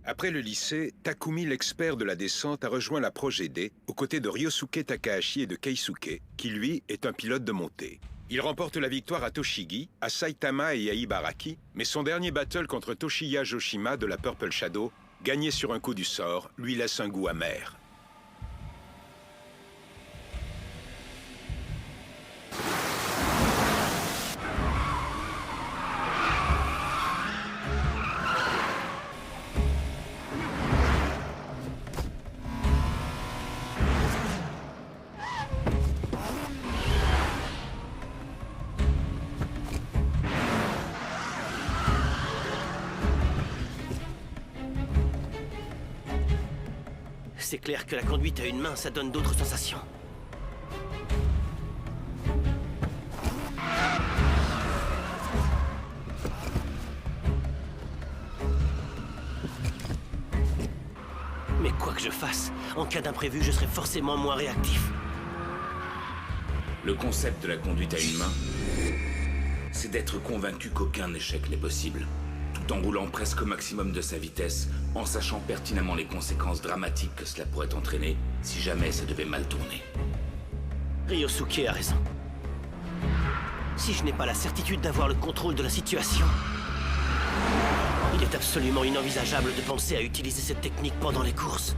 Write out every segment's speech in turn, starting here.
Après le lycée, Takumi, l'expert de la descente, a rejoint la Projet D aux côtés de Ryosuke Takahashi et de Keisuke, qui lui est un pilote de montée. Il remporte la victoire à Toshigi, à Saitama et à Ibaraki, mais son dernier battle contre Toshiya Joshima de la Purple Shadow, gagné sur un coup du sort, lui laisse un goût amer. C'est clair que la conduite à une main, ça donne d'autres sensations. Mais quoi que je fasse, en cas d'imprévu, je serai forcément moins réactif. Le concept de la conduite à une main, c'est d'être convaincu qu'aucun échec n'est possible, tout en roulant presque au maximum de sa vitesse, en sachant pertinemment les conséquences dramatiques que cela pourrait entraîner si jamais ça devait mal tourner. Ryosuke a raison. Si je n'ai pas la certitude d'avoir le contrôle de la situation, il est absolument inenvisageable de penser à utiliser cette technique pendant les courses.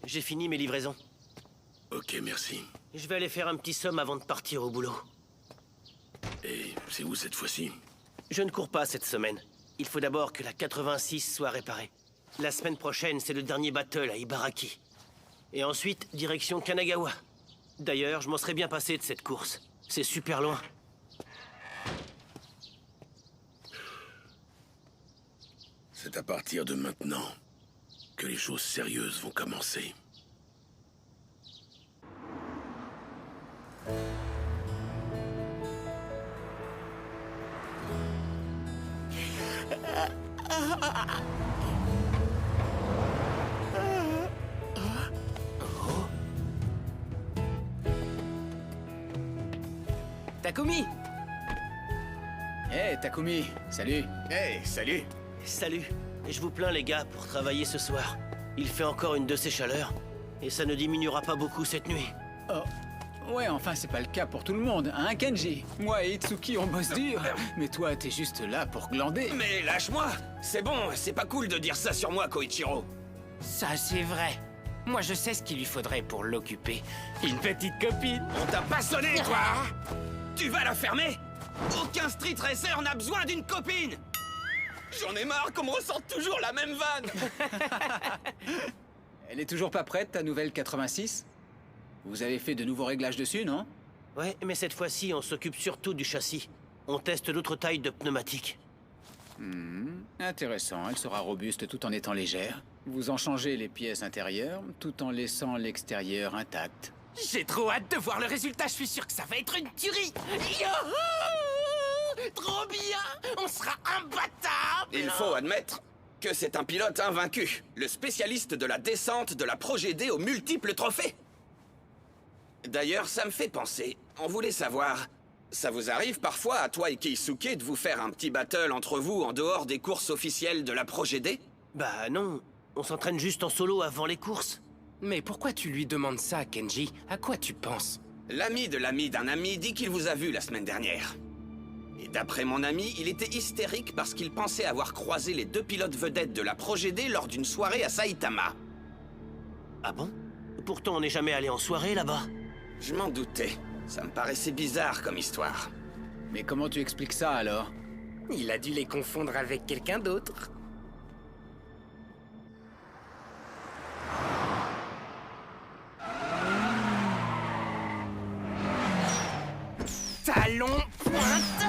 J'ai fini mes livraisons. Ok, merci. Je vais aller faire un petit somme avant de partir au boulot. Et c'est où cette fois-ci? Je ne cours pas cette semaine. Il faut d'abord que la 86 soit réparée. La semaine prochaine, c'est le dernier battle à Ibaraki. Et ensuite, direction Kanagawa. D'ailleurs, je m'en serais bien passé de cette course. C'est super loin. C'est à partir de maintenant que les choses sérieuses vont commencer. Takumi! Hey, Takumi, salut! Hey, salut! Salut. Je vous plains les gars pour travailler ce soir. Il fait encore une de ces chaleurs. Et ça ne diminuera pas beaucoup cette nuit. Oh, ouais, enfin, c'est pas le cas pour tout le monde, hein, Kenji? Moi et Itsuki, on bosse dur, mais toi, t'es juste là pour glander. Mais lâche-moi! C'est bon, c'est pas cool de dire ça sur moi, Koichiro. Ça, c'est vrai. Moi, je sais ce qu'il lui faudrait pour l'occuper. Une petite copine. On t'a pas sonné, toi! Tu vas la fermer? Aucun street racer n'a besoin d'une copine! J'en ai marre qu'on me ressorte toujours la même vanne! Elle est toujours pas prête, ta nouvelle 86? Vous avez fait de nouveaux réglages dessus, non? Ouais, mais cette fois-ci, on s'occupe surtout du châssis. On teste d'autres tailles de pneumatiques. Intéressant, elle sera robuste tout en étant légère. Vous en changez les pièces intérieures, tout en laissant l'extérieur intact. J'ai trop hâte de voir le résultat. Je suis sûr que ça va être une tuerie. Youhou! Trop bien! On sera imbattable! Il faut admettre que c'est un pilote invaincu. Le spécialiste de la descente de la Projet D aux multiples trophées. D'ailleurs, ça me fait penser. On voulait savoir... Ça vous arrive parfois, à toi et Keisuke, de vous faire un petit battle entre vous en dehors des courses officielles de la Projet D? Bah non, on s'entraîne juste en solo avant les courses. Mais pourquoi tu lui demandes ça, Kenji? À quoi tu penses? L'ami de l'ami d'un ami dit qu'il vous a vu la semaine dernière. Et d'après mon ami, il était hystérique parce qu'il pensait avoir croisé les deux pilotes vedettes de la Projet D lors d'une soirée à Saitama. Ah bon? Pourtant, on n'est jamais allé en soirée là-bas. Je m'en doutais. Ça me paraissait bizarre comme histoire. Mais comment tu expliques ça, alors? Il a dû les confondre avec quelqu'un d'autre. Talon pointe.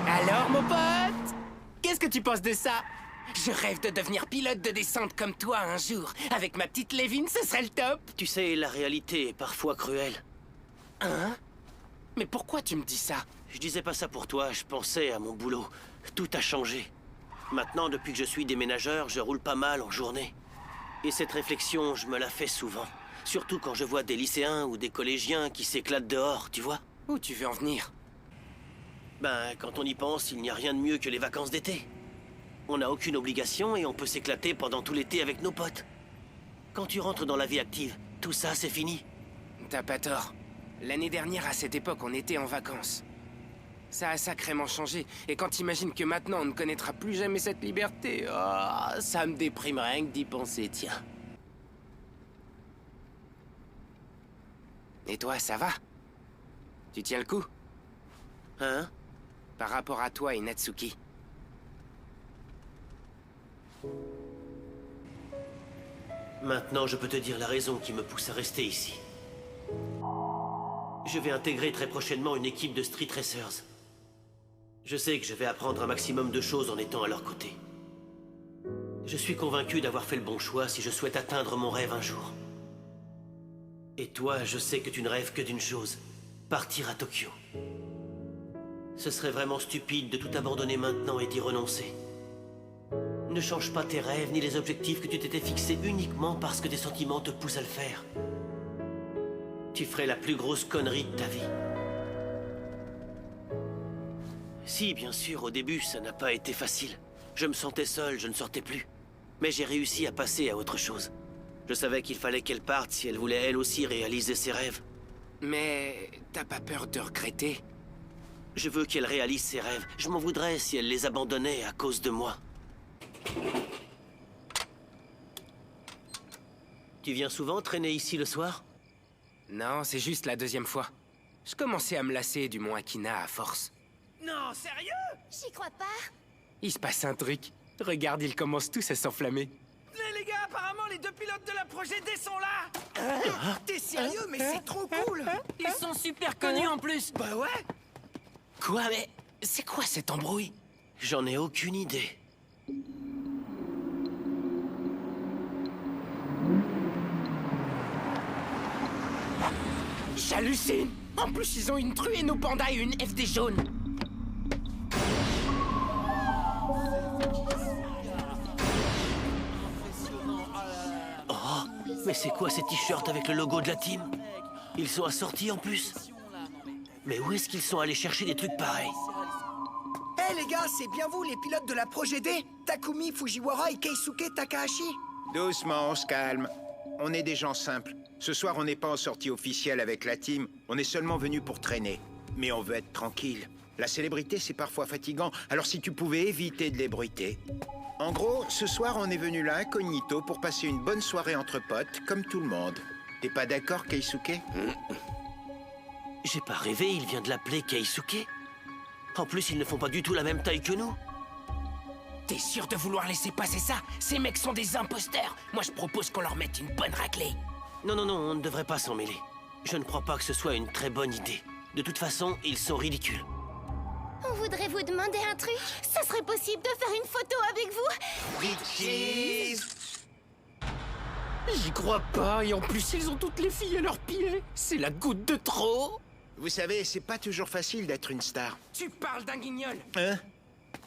Alors, mon pote, qu'est-ce que tu penses de ça? Je rêve de devenir pilote de descente comme toi un jour. Avec ma petite Lévin, ce serait le top. Tu sais, la réalité est parfois cruelle. Hein? Mais pourquoi tu me dis ça? Je disais pas ça pour toi, je pensais à mon boulot. Tout a changé. Maintenant, depuis que je suis déménageur, je roule pas mal en journée. Et cette réflexion, je me la fais souvent. Surtout quand je vois des lycéens ou des collégiens qui s'éclatent dehors, tu vois? Où tu veux en venir? Ben, quand on y pense, il n'y a rien de mieux que les vacances d'été. On n'a aucune obligation et on peut s'éclater pendant tout l'été avec nos potes. Quand tu rentres dans la vie active, tout ça, c'est fini. T'as pas tort. L'année dernière, à cette époque, on était en vacances. Ça a sacrément changé. Et quand t'imagines que maintenant, on ne connaîtra plus jamais cette liberté... Oh, ça me déprime rien que d'y penser, tiens. Et toi, ça va? Tu tiens le coup? Hein? Par rapport à toi et Natsuki. Maintenant, je peux te dire la raison qui me pousse à rester ici. Je vais intégrer très prochainement une équipe de street racers. Je sais que je vais apprendre un maximum de choses en étant à leur côté. Je suis convaincu d'avoir fait le bon choix si je souhaite atteindre mon rêve un jour. Et toi, je sais que tu ne rêves que d'une chose, partir à Tokyo. Ce serait vraiment stupide de tout abandonner maintenant et d'y renoncer. Ne change pas tes rêves ni les objectifs que tu t'étais fixés uniquement parce que tes sentiments te poussent à le faire. Tu ferais la plus grosse connerie de ta vie. Si, bien sûr, au début, ça n'a pas été facile. Je me sentais seul, je ne sortais plus. Mais j'ai réussi à passer à autre chose. Je savais qu'il fallait qu'elle parte si elle voulait elle aussi réaliser ses rêves. Mais t'as pas peur de regretter? Je veux qu'elle réalise ses rêves. Je m'en voudrais si elle les abandonnait à cause de moi. Tu viens souvent traîner ici le soir? Non, c'est juste la deuxième fois. Je commençais à me lasser du mont Akina à force. Non, sérieux? J'y crois pas. Il se passe un truc. Regarde, ils commencent tous à s'enflammer. Les gars, apparemment les deux pilotes de la Projet D sont là. T'es sérieux? Mais c'est trop cool. Ils sont super connus en plus. Bah ouais. Quoi, mais c'est quoi cette embrouille? J'en ai aucune idée. J'hallucine. En plus, ils ont une truée nos pandas et une FD jaune. Oh, mais c'est quoi ces t-shirts avec le logo de la team? Ils sont assortis en plus. Mais où est-ce qu'ils sont allés chercher des trucs pareils? Eh les gars, c'est bien vous les pilotes de la Projet D? Takumi Fujiwara et Keisuke Takahashi? Doucement, on se calme. On est des gens simples. Ce soir, on n'est pas en sortie officielle avec la team. On est seulement venus pour traîner. Mais on veut être tranquille. La célébrité, c'est parfois fatigant. Alors si tu pouvais éviter de l'ébruiter. En gros, ce soir, on est venu là incognito pour passer une bonne soirée entre potes, comme tout le monde. T'es pas d'accord, Keisuke? J'ai pas rêvé, il vient de l'appeler Keisuke. En plus, ils ne font pas du tout la même taille que nous. T'es sûr de vouloir laisser passer ça? Ces mecs sont des imposteurs. Moi, je propose qu'on leur mette une bonne raclée. Non, non, non, on ne devrait pas s'en mêler. Je ne crois pas que ce soit une très bonne idée. De toute façon, ils sont ridicules. On voudrait vous demander un truc. Ça serait possible de faire une photo avec vous? J'y crois pas, et en plus, ils ont toutes les filles à leurs pieds. C'est la goutte de trop. Vous savez, c'est pas toujours facile d'être une star. Tu parles d'un guignol. Hein?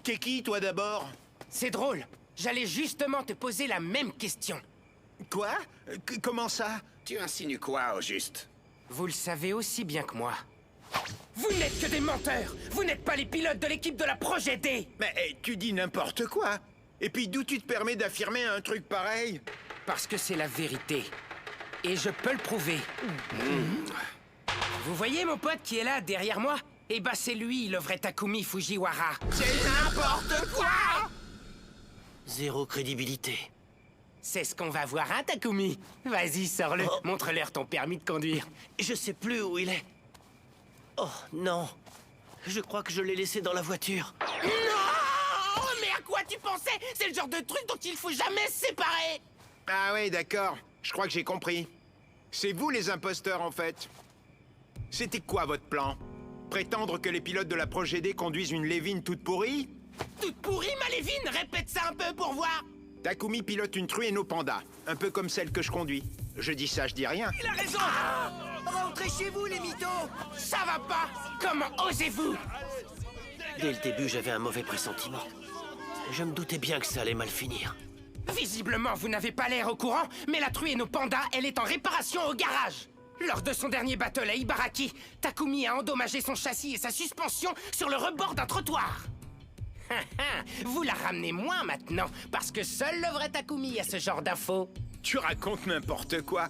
T'es qui, toi, d'abord? C'est drôle. J'allais justement te poser la même question. Quoi? Comment ça? Tu insinues quoi, au juste? Vous le savez aussi bien que moi. Vous n'êtes que des menteurs. Vous n'êtes pas les pilotes de l'équipe de la Projet D. Mais tu dis n'importe quoi. Et puis d'où tu te permets d'affirmer un truc pareil? Parce que c'est la vérité. Et je peux le prouver. Vous voyez mon pote qui est là, derrière moi? Eh ben c'est lui, le vrai Takumi Fujiwara. C'est n'importe quoi. Zéro crédibilité. C'est ce qu'on va voir, hein, Takumi? Vas-y, sors-le. Oh. Montre-leur ton permis de conduire. Je sais plus où il est. Oh, non. Je crois que je l'ai laissé dans la voiture. Non! Mais à quoi tu pensais? C'est le genre de truc dont il faut jamais se séparer. Ah ouais, d'accord. Je crois que j'ai compris. C'est vous les imposteurs, en fait. C'était quoi votre plan? Prétendre que les pilotes de la Projet D conduisent une Lévin toute pourrie? Toute pourrie, Malévine. Répète ça un peu pour voir. Takumi pilote une truie et nos pandas, un peu comme celle que je conduis. Je dis ça, je dis rien. Il a raison. Rentrez chez vous, les mythos! Ça va pas. Comment osez-vous? Dès le début, j'avais un mauvais pressentiment. Je me doutais bien que ça allait mal finir. Visiblement, vous n'avez pas l'air au courant, mais la truie et nos pandas, elle est en réparation au garage. Lors de son dernier battle à Ibaraki, Takumi a endommagé son châssis et sa suspension sur le rebord d'un trottoir. Vous la ramenez moins maintenant, parce que seul le vrai Takumi a ce genre d'infos. Tu racontes n'importe quoi.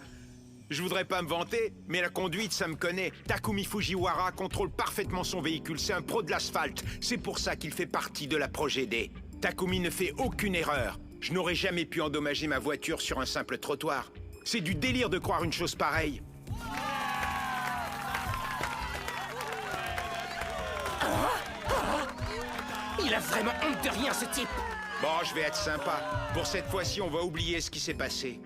Je voudrais pas me vanter, mais la conduite, ça me connaît. Takumi Fujiwara contrôle parfaitement son véhicule, c'est un pro de l'asphalte. C'est pour ça qu'il fait partie de la Projet D. Takumi ne fait aucune erreur. Je n'aurais jamais pu endommager ma voiture sur un simple trottoir. C'est du délire de croire une chose pareille. Il a vraiment honte de rien, ce type. Bon, je vais être sympa. Pour cette fois-ci, on va oublier ce qui s'est passé.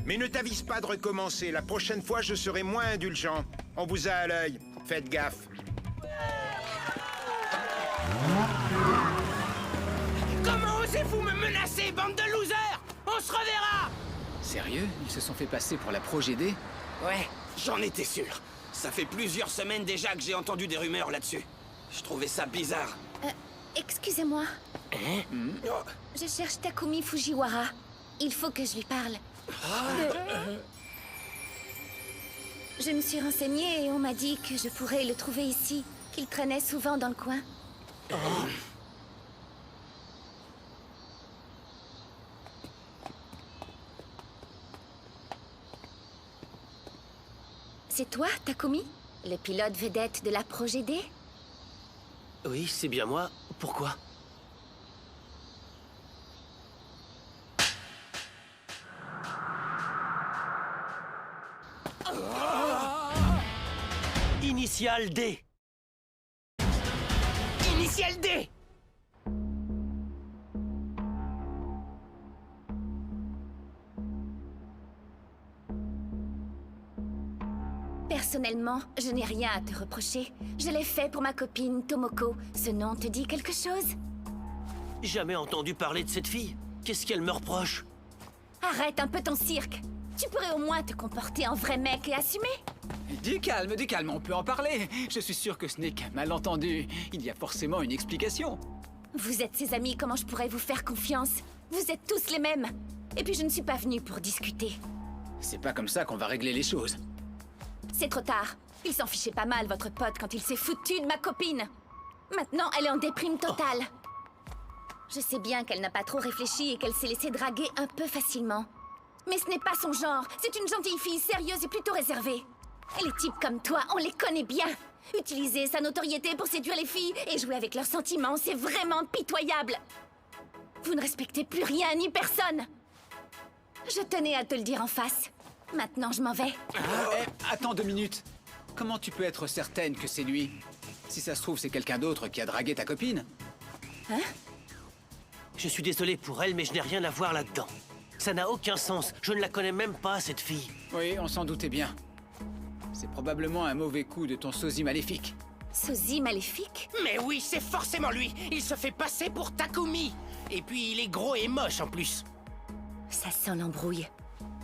Mais ne t'avise pas de recommencer. La prochaine fois, je serai moins indulgent. On vous a à l'œil. Faites gaffe. Comment osez-vous me menacer, bande de losers? On se reverra. Sérieux? Ils se sont fait passer pour la Projet D? Ouais. J'en étais sûr. Ça fait plusieurs semaines déjà que j'ai entendu des rumeurs là-dessus. Je trouvais ça bizarre. Excusez-moi. Oh, Je cherche Takumi Fujiwara. Il faut que je lui parle. Je me suis renseignée et on m'a dit que je pourrais le trouver ici, qu'il traînait souvent dans le coin. C'est toi, Takumi? Le pilote vedette de la Projet D? Oui, c'est bien moi. Pourquoi? Initial D. Initial D. Personnellement, je n'ai rien à te reprocher. Je l'ai fait pour ma copine Tomoko. Ce nom te dit quelque chose? Jamais entendu parler de cette fille. Qu'est-ce qu'elle me reproche? Arrête un peu ton cirque. Tu pourrais au moins te comporter en vrai mec et assumer. Du calme, on peut en parler. Je suis sûr que ce n'est qu'un malentendu. Il y a forcément une explication. Vous êtes ses amis, comment je pourrais vous faire confiance? Vous êtes tous les mêmes. Et puis je ne suis pas venue pour discuter. C'est pas comme ça qu'on va régler les choses. C'est trop tard. Il s'en fichait pas mal, votre pote, quand il s'est foutu de ma copine. Maintenant, elle est en déprime totale. Je sais bien qu'elle n'a pas trop réfléchi et qu'elle s'est laissée draguer un peu facilement. Mais ce n'est pas son genre. C'est une gentille fille sérieuse et plutôt réservée. Et les types comme toi, on les connaît bien. Utiliser sa notoriété pour séduire les filles et jouer avec leurs sentiments, c'est vraiment pitoyable. Vous ne respectez plus rien ni personne. Je tenais à te le dire en face. Maintenant, je m'en vais. Attends 2 minutes. Comment tu peux être certaine que c'est lui? Si ça se trouve, c'est quelqu'un d'autre qui a dragué ta copine. Hein? Je suis désolé pour elle, mais je n'ai rien à voir là-dedans. Ça n'a aucun sens. Je ne la connais même pas, cette fille. Oui, on s'en doutait bien. C'est probablement un mauvais coup de ton sosie maléfique. Sosie maléfique? Mais oui, c'est forcément lui. Il se fait passer pour Takumi. Et puis, il est gros et moche en plus. Ça sent l'embrouille.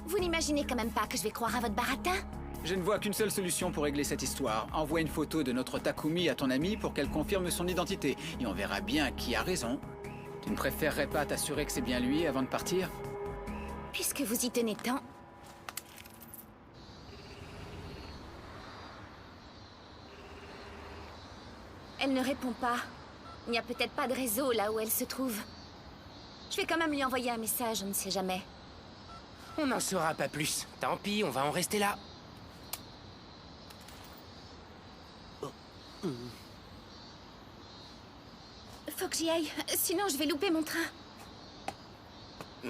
Vous n'imaginez quand même pas que je vais croire à votre baratin? Je ne vois qu'une seule solution pour régler cette histoire. Envoie une photo de notre Takumi à ton amie pour qu'elle confirme son identité. Et on verra bien qui a raison. Tu ne préférerais pas t'assurer que c'est bien lui avant de partir? Puisque vous y tenez tant... Elle ne répond pas. Il n'y a peut-être pas de réseau là où elle se trouve. Je vais quand même lui envoyer un message, on ne sait jamais. On n'en saura pas plus. Tant pis, on va en rester là. Faut que j'y aille, sinon je vais louper mon train. Je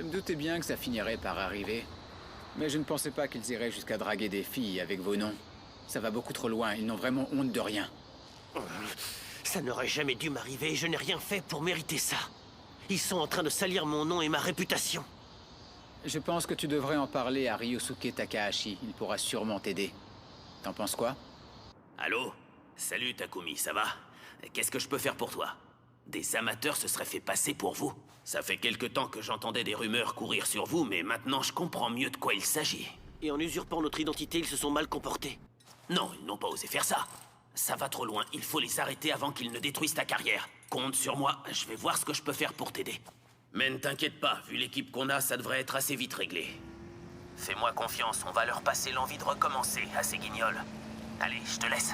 me doutais bien que ça finirait par arriver. Mais je ne pensais pas qu'ils iraient jusqu'à draguer des filles avec vos noms. Ça va beaucoup trop loin, ils n'ont vraiment honte de rien. Ça n'aurait jamais dû m'arriver, je n'ai rien fait pour mériter ça. Ils sont en train de salir mon nom et ma réputation. Je pense que tu devrais en parler à Ryosuke Takahashi. Il pourra sûrement t'aider. T'en penses quoi? Allô? Salut Takumi, ça va? Qu'est-ce que je peux faire pour toi? Des amateurs se seraient fait passer pour vous. Ça fait quelque temps que j'entendais des rumeurs courir sur vous, mais maintenant je comprends mieux de quoi il s'agit. Et en usurpant notre identité, ils se sont mal comportés. Non, ils n'ont pas osé faire ça. Ça va trop loin, il faut les arrêter avant qu'ils ne détruisent ta carrière. Compte sur moi, je vais voir ce que je peux faire pour t'aider. Mais ne t'inquiète pas, vu l'équipe qu'on a, ça devrait être assez vite réglé. Fais-moi confiance, on va leur passer l'envie de recommencer à ces guignols. Allez, je te laisse.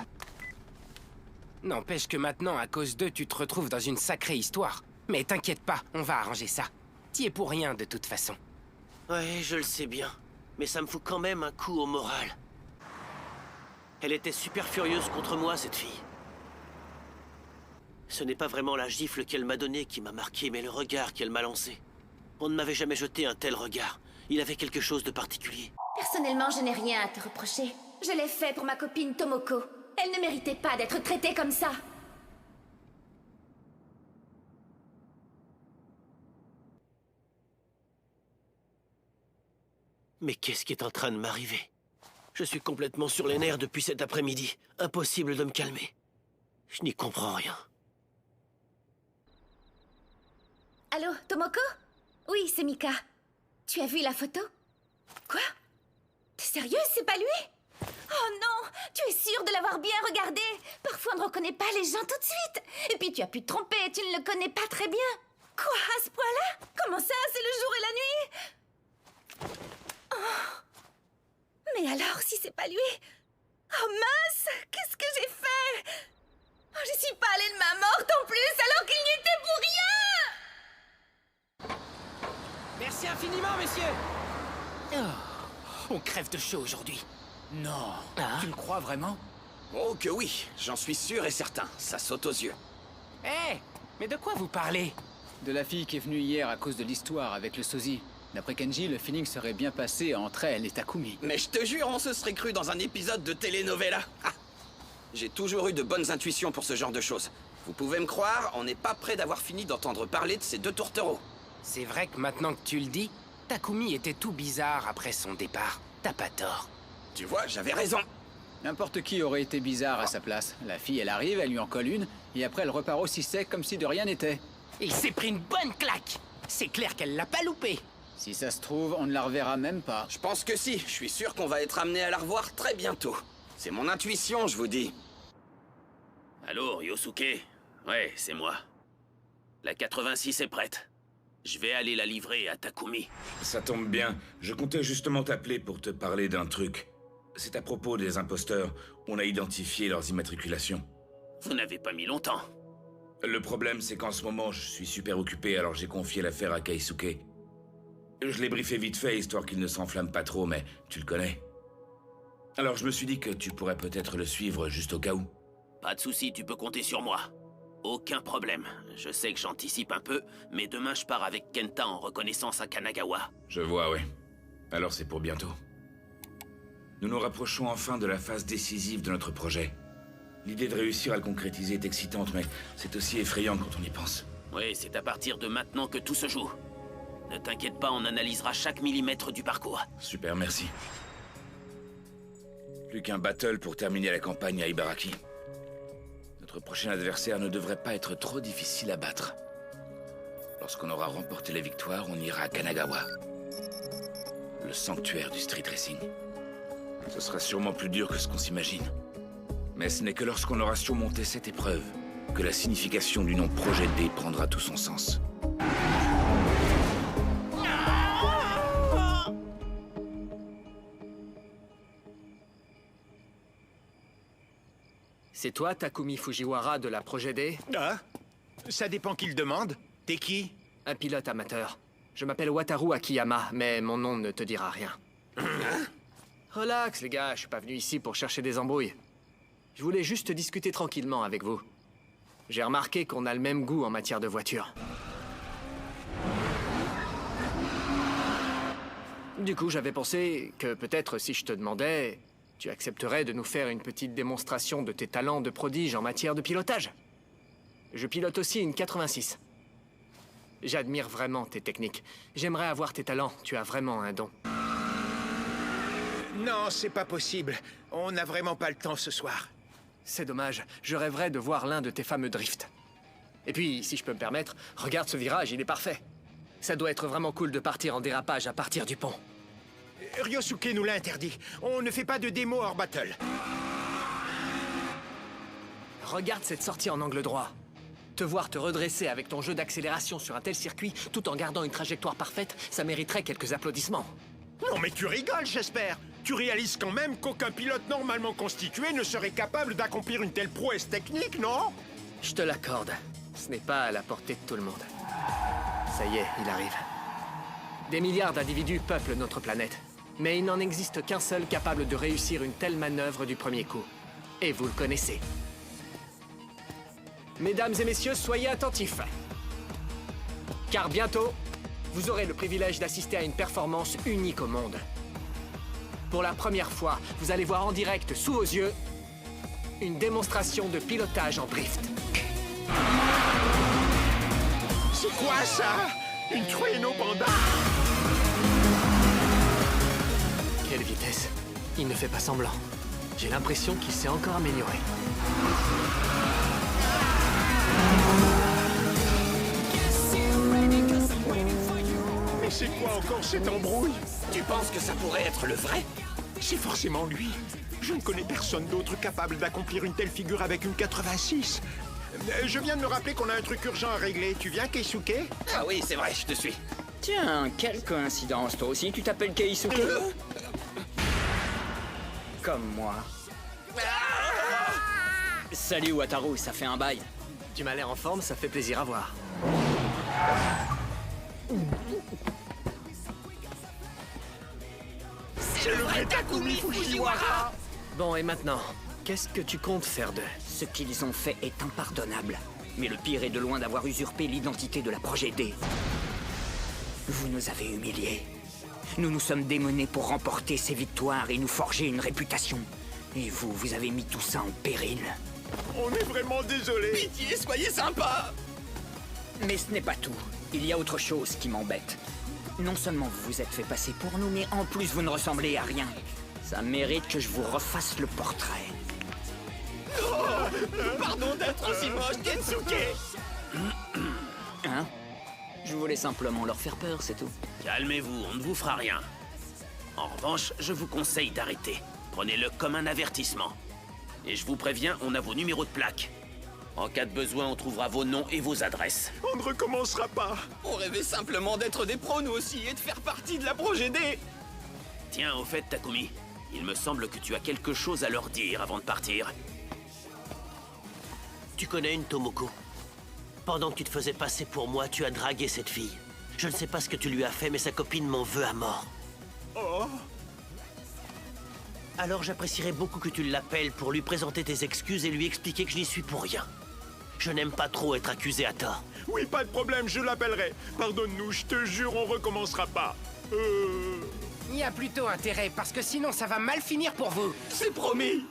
N'empêche que maintenant, à cause d'eux, tu te retrouves dans une sacrée histoire. Mais t'inquiète pas, on va arranger ça. T'y es pour rien, de toute façon. Ouais, je le sais bien. Mais ça me fout quand même un coup au moral. Elle était super furieuse contre moi, cette fille. Ce n'est pas vraiment la gifle qu'elle m'a donnée qui m'a marqué, mais le regard qu'elle m'a lancé. On ne m'avait jamais jeté un tel regard. Il avait quelque chose de particulier. Personnellement, je n'ai rien à te reprocher. Je l'ai fait pour ma copine Tomoko. Elle ne méritait pas d'être traitée comme ça. Mais qu'est-ce qui est en train de m'arriver? Je suis complètement sur les nerfs depuis cet après-midi. Impossible de me calmer. Je n'y comprends rien. Allô, Tomoko? Oui, c'est Mika. Tu as vu la photo? Quoi? T'es sérieuse, c'est pas lui? Oh non! Tu es sûre de l'avoir bien regardé? Parfois, on ne reconnaît pas les gens tout de suite. Et puis, tu as pu te tromper, tu ne le connais pas très bien. Quoi, à ce point-là? Comment ça, c'est le jour et la nuit? Oh. Mais alors, si c'est pas lui? Oh mince! Qu'est-ce que j'ai fait? Oh, je suis pas allée de ma morte en plus, alors qu'il n'y était pour rien! Merci infiniment, messieurs! Oh, on crève de chaud aujourd'hui. Non. Ah. Tu le crois vraiment? Oh que oui, j'en suis sûr et certain. Ça saute aux yeux. Hé! Mais de quoi vous parlez? De la fille qui est venue hier à cause de l'histoire avec le sosie. D'après Kenji, le feeling serait bien passé entre elle et Takumi. Mais je te jure, on se serait cru dans un épisode de telenovela. Ah. J'ai toujours eu de bonnes intuitions pour ce genre de choses. Vous pouvez me croire, on n'est pas près d'avoir fini d'entendre parler de ces deux tourtereaux. C'est vrai que maintenant que tu le dis, Takumi était tout bizarre après son départ. T'as pas tort. Tu vois, j'avais raison. N'importe qui aurait été bizarre à sa place. La fille, elle arrive, elle lui en colle une, et après elle repart aussi sec comme si de rien n'était. Il s'est pris une bonne claque. C'est clair qu'elle l'a pas loupé. Si ça se trouve, on ne la reverra même pas. Je pense que si, je suis sûr qu'on va être amené à la revoir très bientôt. C'est mon intuition, je vous dis. Allô, Ryosuke? Ouais, c'est moi. La 86 est prête. Je vais aller la livrer à Takumi. Ça tombe bien. Je comptais justement t'appeler pour te parler d'un truc. C'est à propos des imposteurs. On a identifié leurs immatriculations. Vous n'avez pas mis longtemps. Le problème, c'est qu'en ce moment, je suis super occupé, alors j'ai confié l'affaire à Keisuke. Je l'ai briefé vite fait, histoire qu'il ne s'enflamme pas trop, mais tu le connais. Alors je me suis dit que tu pourrais peut-être le suivre juste au cas où. Pas de souci, tu peux compter sur moi. Aucun problème. Je sais que j'anticipe un peu, mais demain je pars avec Kenta en reconnaissance à Kanagawa. Je vois, oui. Alors c'est pour bientôt. Nous nous rapprochons enfin de la phase décisive de notre projet. L'idée de réussir à le concrétiser est excitante, mais c'est aussi effrayant quand on y pense. Oui, c'est à partir de maintenant que tout se joue. Ne t'inquiète pas, on analysera chaque millimètre du parcours. Super, merci. Plus qu'un battle pour terminer la campagne à Ibaraki. Notre prochain adversaire ne devrait pas être trop difficile à battre. Lorsqu'on aura remporté la victoire, on ira à Kanagawa. Le sanctuaire du street racing. Ce sera sûrement plus dur que ce qu'on s'imagine. Mais ce n'est que lorsqu'on aura surmonté cette épreuve que la signification du nom Projet D prendra tout son sens. C'est toi, Takumi Fujiwara, de la Projet D? Ah? Ça dépend qui le demande. T'es qui? Un pilote amateur. Je m'appelle Wataru Akiyama, mais mon nom ne te dira rien. Relax, les gars, je suis pas venu ici pour chercher des embrouilles. Je voulais juste discuter tranquillement avec vous. J'ai remarqué qu'on a le même goût en matière de voiture. Du coup, j'avais pensé que peut-être si je te demandais, tu accepterais de nous faire une petite démonstration de tes talents de prodige en matière de pilotage. Je pilote aussi une 86. J'admire vraiment tes techniques. J'aimerais avoir tes talents, tu as vraiment un don. Non, c'est pas possible. On n'a vraiment pas le temps ce soir. C'est dommage, je rêverais de voir l'un de tes fameux drifts. Et puis, si je peux me permettre, regarde ce virage, il est parfait. Ça doit être vraiment cool de partir en dérapage à partir du pont. Ryosuke nous l'a interdit. On ne fait pas de démo hors battle. Regarde cette sortie en angle droit. Te voir te redresser avec ton jeu d'accélération sur un tel circuit, tout en gardant une trajectoire parfaite, ça mériterait quelques applaudissements. Non mais tu rigoles, j'espère. Tu réalises quand même qu'aucun pilote normalement constitué ne serait capable d'accomplir une telle prouesse technique, non? Je te l'accorde. Ce n'est pas à la portée de tout le monde. Ça y est, il arrive. Des milliards d'individus peuplent notre planète. Mais il n'en existe qu'un seul capable de réussir une telle manœuvre du premier coup. Et vous le connaissez. Mesdames et messieurs, soyez attentifs. Car bientôt, vous aurez le privilège d'assister à une performance unique au monde. Pour la première fois, vous allez voir en direct, sous vos yeux, une démonstration de pilotage en drift. C'est quoi ça? Une Trueno Panda? Quelle vitesse! Il ne fait pas semblant. J'ai l'impression qu'il s'est encore amélioré. Mais c'est quoi encore cette embrouille? Tu penses que ça pourrait être le vrai? C'est forcément lui. Je ne connais personne d'autre capable d'accomplir une telle figure avec une 86. Je viens de me rappeler qu'on a un truc urgent à régler. Tu viens, Keisuke? Ah oui, c'est vrai, je te suis. Tiens, quelle coïncidence. Toi aussi, tu t'appelles Keisuke? Comme moi. Salut Wataru, ça fait un bail. Tu m'as l'air en forme, ça fait plaisir à voir. C'est le vrai Takumi Fujiwara! Bon, et maintenant, qu'est-ce que tu comptes faire d'eux? Ce qu'ils ont fait est impardonnable. Mais le pire est de loin d'avoir usurpé l'identité de la Projet D. Vous nous avez humiliés. Nous nous sommes démenés pour remporter ces victoires et nous forger une réputation. Et vous, vous avez mis tout ça en péril. On est vraiment désolé. Pitié, soyez sympa. Mais ce n'est pas tout. Il y a autre chose qui m'embête. Non seulement vous vous êtes fait passer pour nous, mais en plus vous ne ressemblez à rien. Ça mérite que je vous refasse le portrait. Pardon d'être aussi moche, Kensuke. Hein? Je voulais simplement leur faire peur, c'est tout. Calmez-vous, on ne vous fera rien. En revanche, je vous conseille d'arrêter. Prenez-le comme un avertissement. Et je vous préviens, on a vos numéros de plaque. En cas de besoin, on trouvera vos noms et vos adresses. On ne recommencera pas. On rêvait simplement d'être des pros, nous aussi, et de faire partie de la Projet D. Tiens, au fait, Takumi, il me semble que tu as quelque chose à leur dire avant de partir. Tu connais une Tomoko? Pendant que tu te faisais passer pour moi, tu as dragué cette fille. Je ne sais pas ce que tu lui as fait, mais sa copine m'en veut à mort. Oh. Alors j'apprécierais beaucoup que tu l'appelles pour lui présenter tes excuses et lui expliquer que je n'y suis pour rien. Je n'aime pas trop être accusé à tort. Oui, pas de problème, je l'appellerai. Pardonne-nous, je te jure, on recommencera pas. Il y a plutôt intérêt, parce que sinon ça va mal finir pour vous. C'est promis.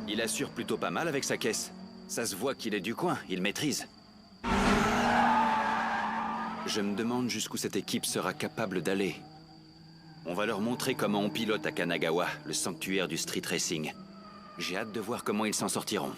Il assure plutôt pas mal avec sa caisse. Ça se voit qu'il est du coin, il maîtrise. Je me demande jusqu'où cette équipe sera capable d'aller. On va leur montrer comment on pilote à Kanagawa, le sanctuaire du street racing. J'ai hâte de voir comment ils s'en sortiront.